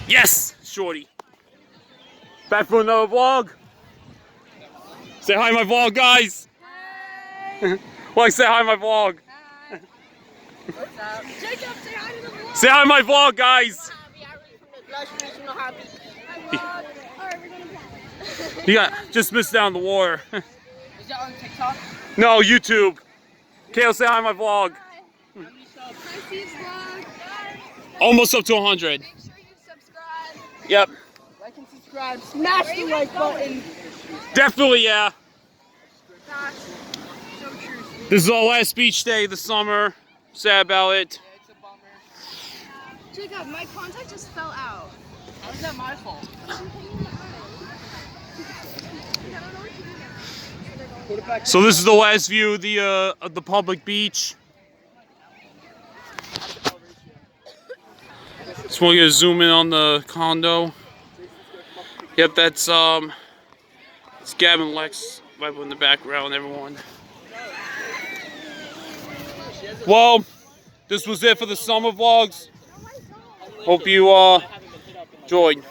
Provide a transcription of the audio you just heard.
Yes, shorty. Back for another vlog. Say hi to my vlog, guys. Hi. Like, say hi to my vlog. Hi. What's up? Jacob, say hi to the vlog. Say hi to my vlog, guys. You got just missed out on the war. Is that on TikTok? No, YouTube. Kale, say hi to my vlog. Hi, Steve's vlog. Almost up to 100. Make sure you subscribe. Yep. Like and subscribe. Smash the like button. Definitely, yeah. That's so true. This is our last beach day of the summer. Sad about it. Yeah, it's a bummer. Jacob, my contact just fell out. How is that my fault? Put it back. So this is the last view of the public beach. Just want you to zoom in on the condo. Yep, that's it's Gavin Lex right in the background, everyone. Well, this was it for the summer vlogs. Hope you enjoyed.